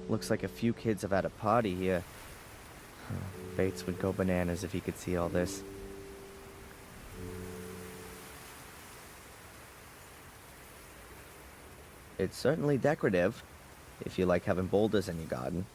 Looks like a few kids have had a party here. Bates would go bananas if he could see all this. It's certainly decorative, if you like having boulders in your garden.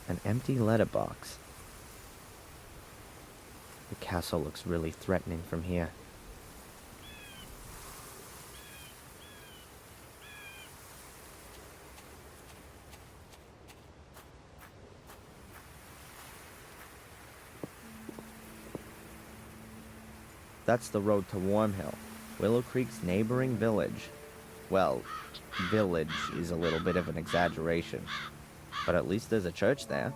An empty letterbox. The castle looks really threatening from here. That's the road to Wormhill, Willow Creek's neighboring village. Well, village is a little bit of an exaggeration, but at least there's a church there.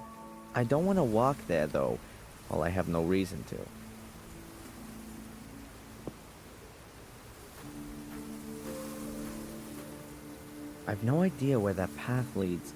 I don't want to walk there, though, while I have no reason to. I've no idea where that path leads.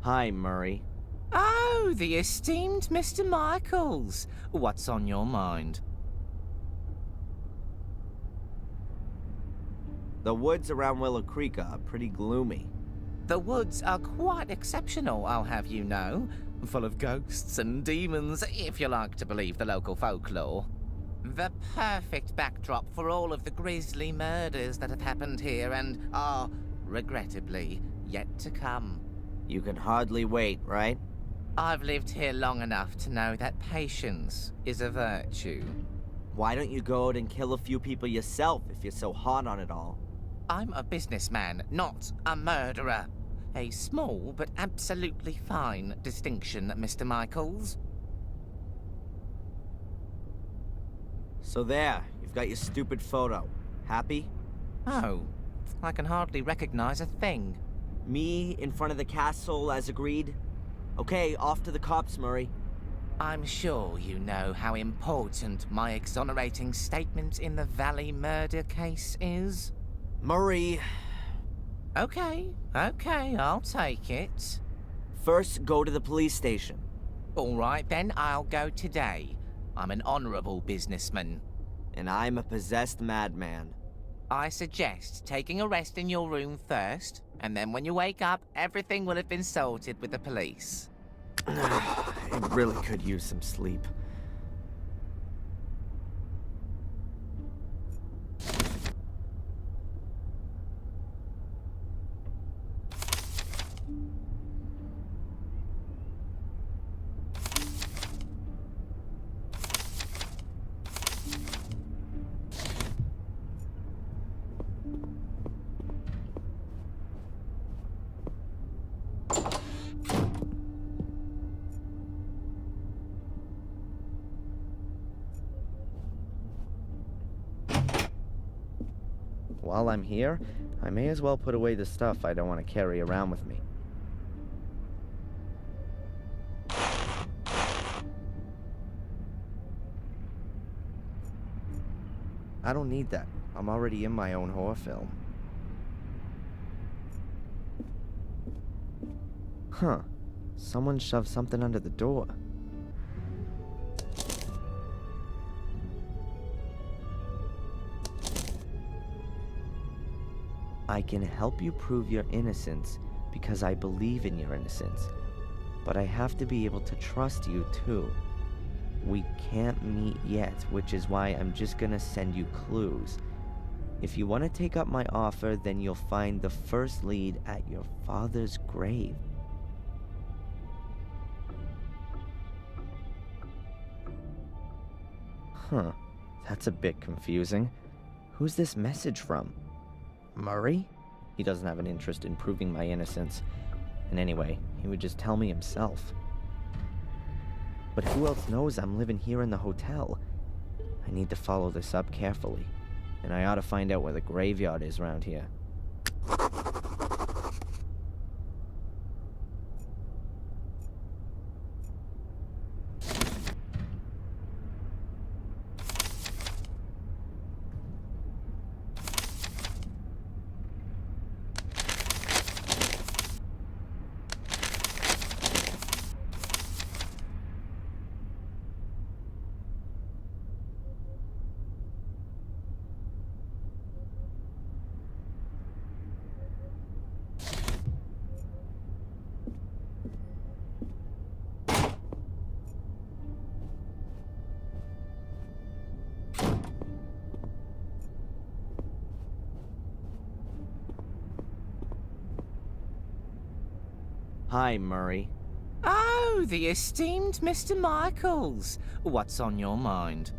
Hi, Murray. Oh, the esteemed Mr. Michaels. What's on your mind? The woods around Willow Creek are pretty gloomy. The woods are quite exceptional, I'll have you know. Full of ghosts and demons, if you like to believe the local folklore. The perfect backdrop for all of the grisly murders that have happened here and are, regrettably, yet to come. You can hardly wait, right? I've lived here long enough to know that patience is a virtue. Why don't you go out and kill a few people yourself if you're so hot on it all? I'm a businessman, not a murderer. A small but absolutely fine distinction, Mr. Michaels. So there, you've got your stupid photo. Happy? Oh, I can hardly recognize a thing. Me in front of the castle as agreed? Okay, off to the cops, Murray. I'm sure you know how important my exonerating statement in the Valley murder case is. Murray... Okay, I'll take it. First, go to the police station. All right, then, I'll go today. I'm an honorable businessman. And I'm a possessed madman. I suggest taking a rest in your room first, and then when you wake up, everything will have been sorted with the police. I really could use some sleep. While I'm here, I may as well put away the stuff I don't want to carry around with me. I don't need that. I'm already in my own horror film. Huh. Someone shoved something under the door. I can help you prove your innocence because I believe in your innocence. But I have to be able to trust you too. We can't meet yet, which is why I'm just gonna send you clues. If you want to take up my offer, then you'll find the first lead at your father's grave. Huh, that's a bit confusing. Who's this message from? Murray? He doesn't have an interest in proving my innocence. And anyway, he would just tell me himself. But who else knows I'm living here in the hotel? I need to follow this up carefully. And I ought to find out where the graveyard is around here. Hi, Murray. Oh, the esteemed Mr. Michaels. What's on your mind?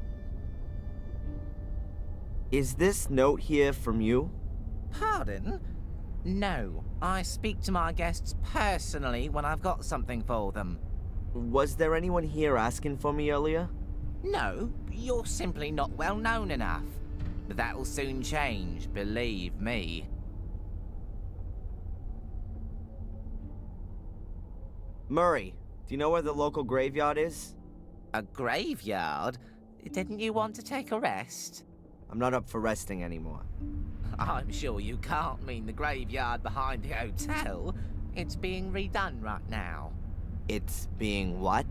Is this note here from you? Pardon? No, I speak to my guests personally when I've got something for them. Was there anyone here asking for me earlier? No, you're simply not well known enough. That'll soon change, believe me. Murray, do you know where the local graveyard is? A graveyard? Didn't you want to take a rest? I'm not up for resting anymore. I'm sure you can't mean the graveyard behind the hotel. It's being redone right now. It's being what?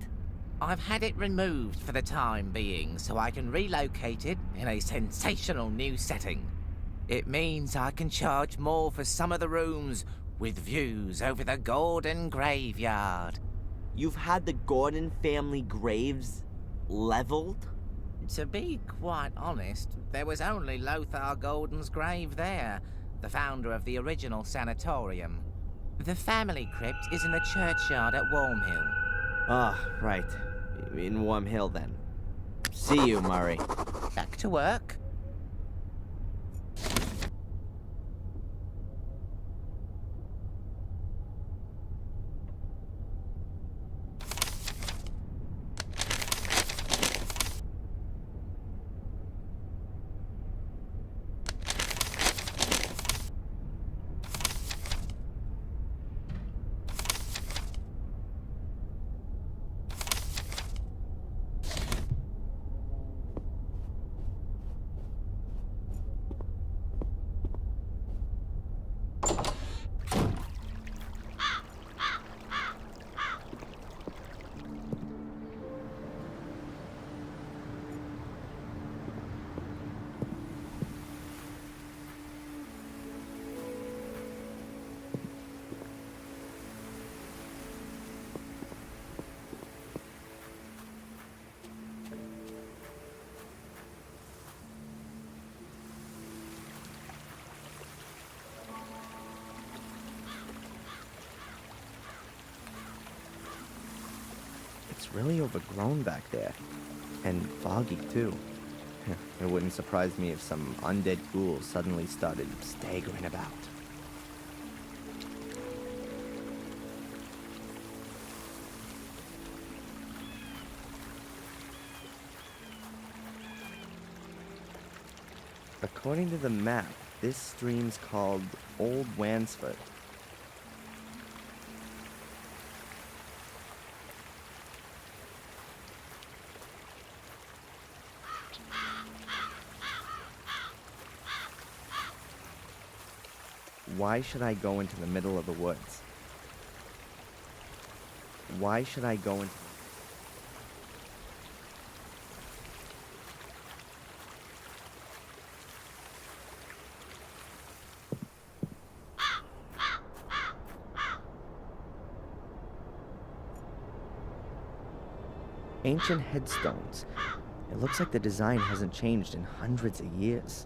I've had it removed for the time being so I can relocate it in a sensational new setting. It means I can charge more for some of the rooms with views over the Gordon graveyard. You've had the Gordon family graves leveled? To be quite honest, there was only Lothar Gordon's grave there, the founder of the original sanatorium. The family crypt is in the churchyard at Wormhill. Ah, right. In Warm Hill, then. See you, Murray. Back to work. It's really overgrown back there. And foggy, too. It wouldn't surprise me if some undead ghouls suddenly started staggering about. According to the map, this stream's called Old Wansford. Why should I go into the middle of the woods? Why should I go into... Ancient headstones. It looks like the design hasn't changed in hundreds of years.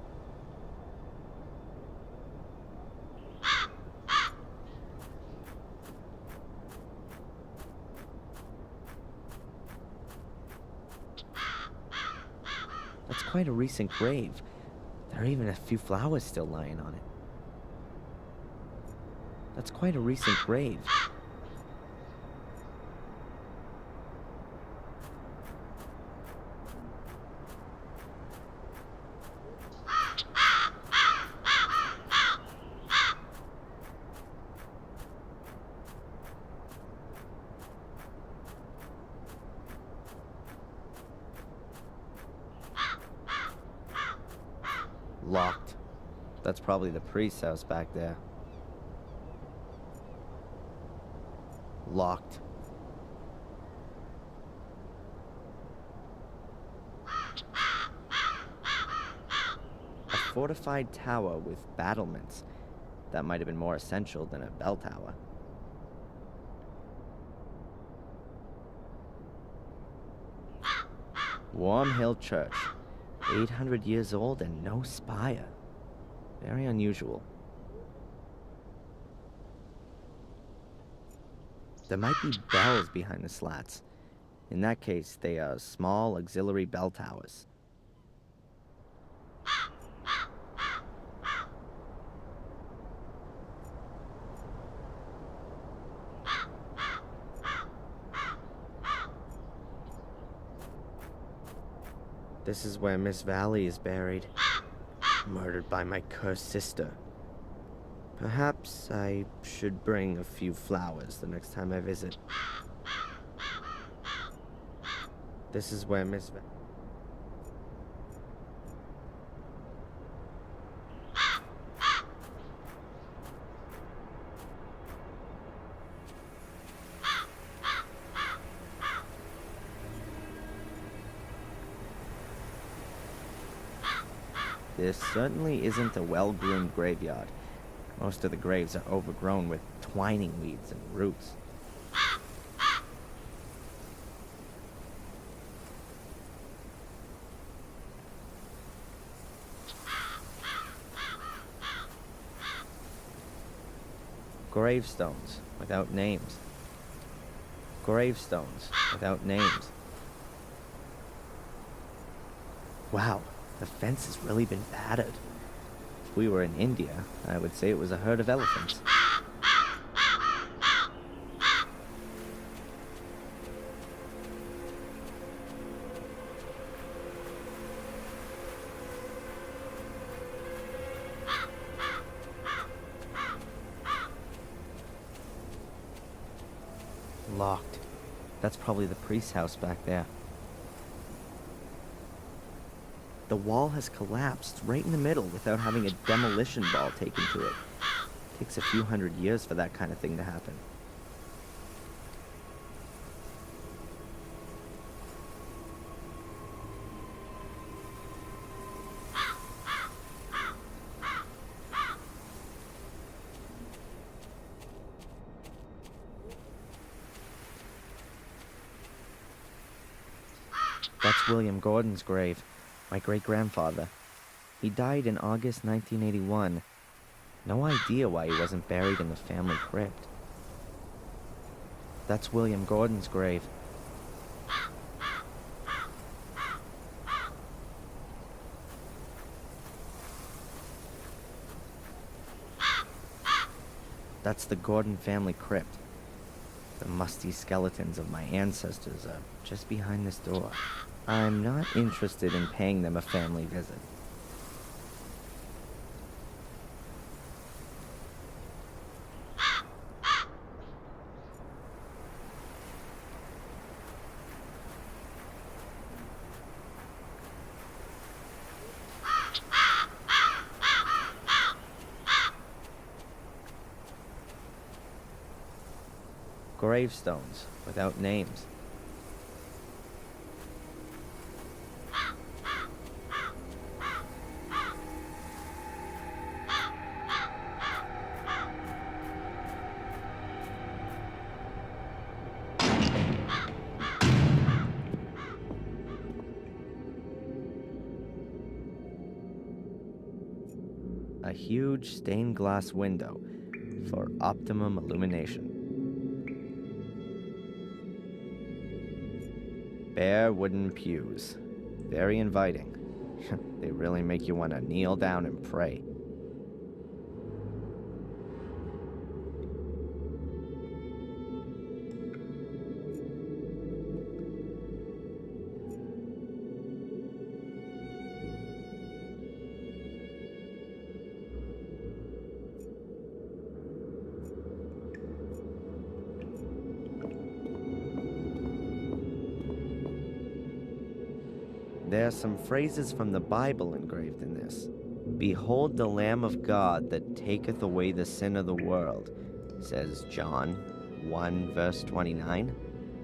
That's quite a recent grave. There are even a few flowers still lying on it. That's quite a recent grave. Locked. That's probably the priest's house back there. Locked. A fortified tower with battlements. That might have been more essential than a bell tower. Warm Hill Church. 800 years old and no spire. Very unusual. There might be bells behind the slats. In that case, they are small auxiliary bell towers. This is where Miss Valley is buried, murdered by my cursed sister. Perhaps I should bring a few flowers the next time I visit. This is where Miss Valley... This certainly isn't a well-groomed graveyard. Most of the graves are overgrown with twining weeds and roots. Gravestones without names. Gravestones without names. Wow. The fence has really been battered. If we were in India, I would say it was a herd of elephants. Locked. That's probably the priest's house back there. The wall has collapsed right in the middle without having a demolition ball taken to it. Takes a few hundred years for that kind of thing to happen. That's William Gordon's grave. My great-grandfather. He died in August 1981. No idea why he wasn't buried in the family crypt. That's William Gordon's grave. That's the Gordon family crypt. The musty skeletons of my ancestors are just behind this door. I'm not interested in paying them a family visit. Gravestones without names. A huge stained glass window for optimum illumination. Bare wooden pews. Very inviting. They really make you want to kneel down and pray. There are some phrases from the Bible engraved in this. Behold the Lamb of God that taketh away the sin of the world, says John 1 verse 29.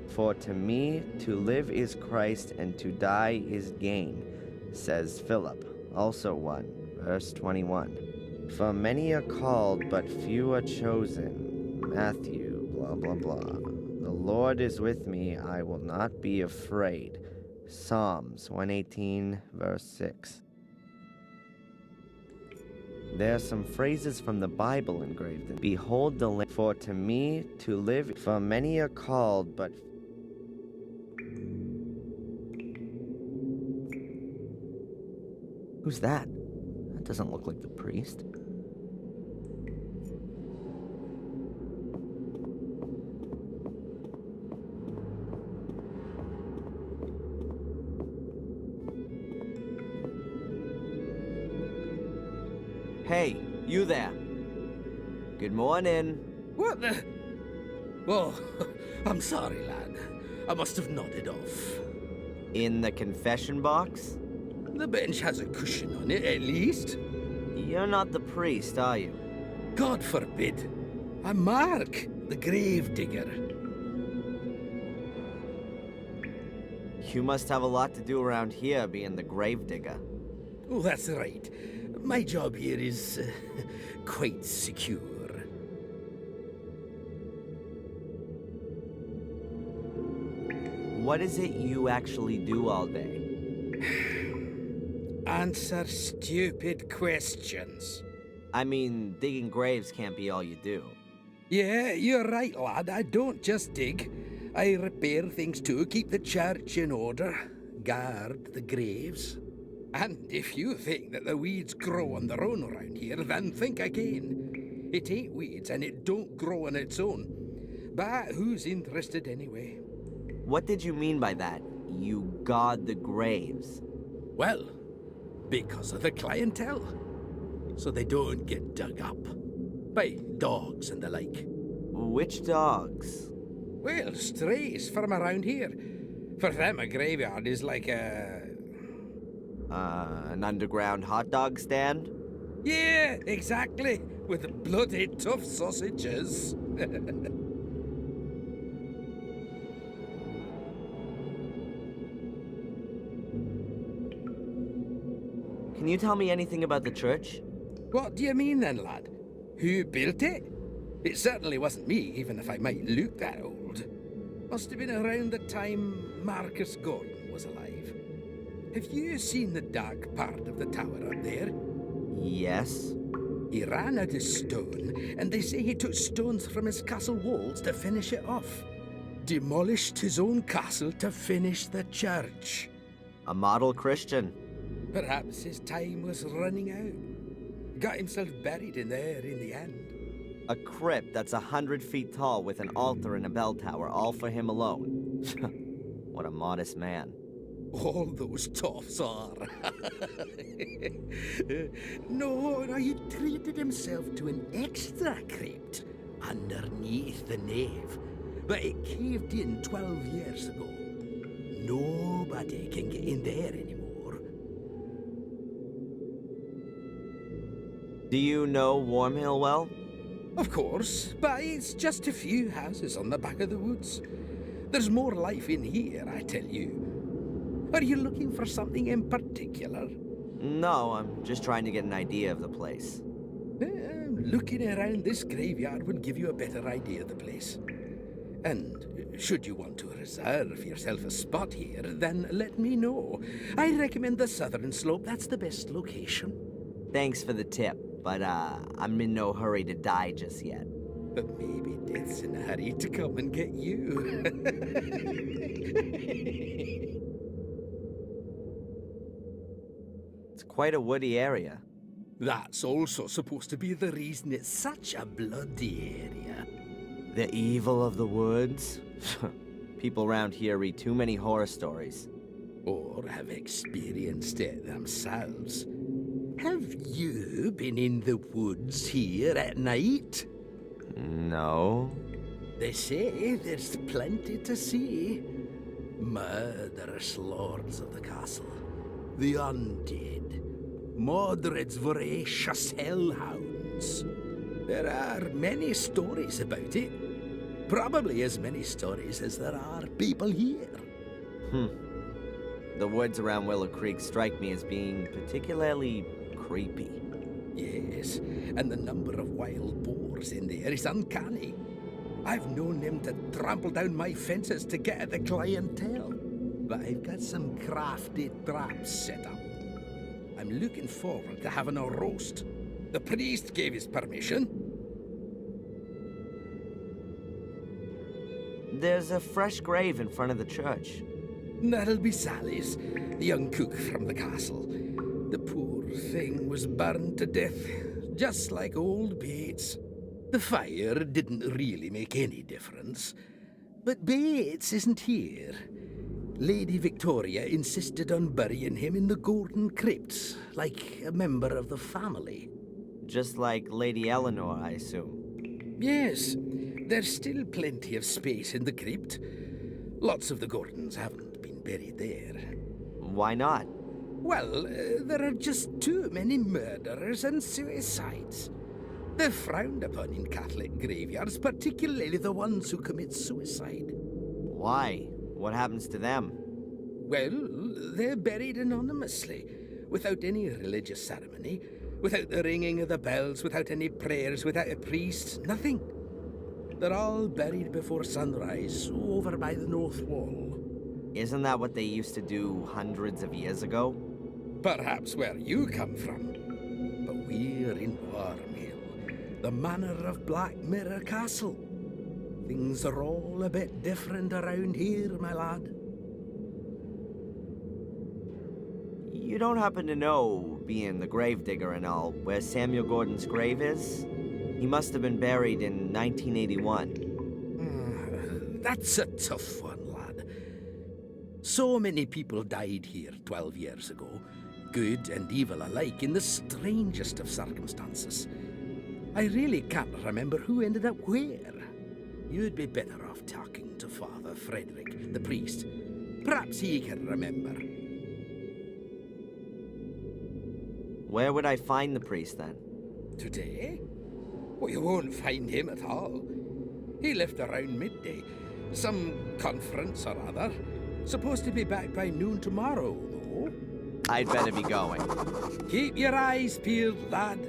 For to me to live is Christ and to die is gain, says Philip, also 1 verse 21. For many are called, but few are chosen. Matthew, blah, blah, blah. The Lord is with me, I will not be afraid. Psalms 118, verse 6. There are some phrases from the Bible engraved in. Behold the Lamb, for to me to live, for many are called, but... Who's that? That doesn't look like the priest. Hey, you there. Good morning. What the? Oh, I'm sorry, lad. I must have nodded off. In the confession box? The bench has a cushion on it, at least. You're not the priest, are you? God forbid. I'm Mark, the grave digger. You must have a lot to do around here, being the grave digger. Oh, that's right. My job here is quite secure. What is it you actually do all day? Answer stupid questions. I mean, digging graves can't be all you do. Yeah, you're right, lad. I don't just dig. I repair things too, keep the church in order, guard the graves. And if you think that the weeds grow on their own around here, then think again. It ain't weeds and it don't grow on its own. But who's interested anyway? What did you mean by that? You guard the graves? Well, because of the clientele. So they don't get dug up. By dogs and the like. Which dogs? Well, strays from around here. For them, a graveyard is like a... An underground hot dog stand? Yeah, exactly. With bloody tough sausages. Can you tell me anything about the church? What do you mean then, lad? Who built it? It certainly wasn't me, even if I might look that old. Must have been around the time Marcus Gordon was alive. Have you seen the dark part of the tower up there? Yes. He ran out of stone, and they say he took stones from his castle walls to finish it off. Demolished his own castle to finish the church. A model Christian. Perhaps his time was running out. Got himself buried in there in the end. A crypt that's 100 feet tall with an altar and a bell tower, all for him alone. What a modest man. All those toffs are. No, he treated himself to an extra crypt underneath the nave. But it caved in 12 years ago. Nobody can get in there anymore. Do you know Wormhill well? Of course, but it's just a few houses on the back of the woods. There's more life in here, I tell you. Are you looking for something in particular? No, I'm just trying to get an idea of the place. Looking around this graveyard will give you a better idea of the place. And should you want to reserve yourself a spot here, then let me know. I recommend the southern slope. That's the best location. Thanks for the tip, but I'm in no hurry to die just yet. But maybe death's in a hurry to come and get you. It's quite a woody area. That's also supposed to be the reason it's such a bloody area. The evil of the woods? People around here read too many horror stories. Or have experienced it themselves. Have you been in the woods here at night? No. They say there's plenty to see. Murderous lords of the castle. the undead, Mordred's voracious hellhounds. There are many stories about it. Probably as many stories as there are people here. The woods around Willow Creek strike me as being particularly creepy. Yes, and the number of wild boars in there is uncanny. I've known them to trample down my fences to get at the clientele. But I've got some crafty traps set up. I'm looking forward to having a roast. The priest gave his permission. There's a fresh grave in front of the church. That'll be Sally's, the young cook from the castle. The poor thing was burned to death, just like old Bates. The fire didn't really make any difference. But Bates isn't here. Lady Victoria insisted on burying him in the Golden Crypt, like a member of the family. Just like Lady Eleanor, I assume. Yes, there's still plenty of space in the crypt. Lots of the Gordons haven't been buried there. Why not? Well, there are just too many murderers and suicides. They're frowned upon in Catholic graveyards, particularly the ones who commit suicide. Why? What happens to them? Well, they're buried anonymously, without any religious ceremony, without the ringing of the bells, without any prayers, without a priest, nothing. They're all buried before sunrise, over by the north wall. Isn't that what they used to do hundreds of years ago? Perhaps where you come from. But we're in Warmill, the manor of Black Mirror Castle. Things are all a bit different around here, my lad. You don't happen to know, being the gravedigger and all, where Samuel Gordon's grave is? He must have been buried in 1981. That's a tough one, lad. So many people died here 12 years ago, good and evil alike, in the strangest of circumstances. I really can't remember who ended up where. You'd be better off talking to Father Frederick, the priest. Perhaps he can remember. Where would I find the priest then? Today? Well, you won't find him at all. He left around midday. Some conference or other. Supposed to be back by noon tomorrow, though. I'd better be going. Keep your eyes peeled, lad.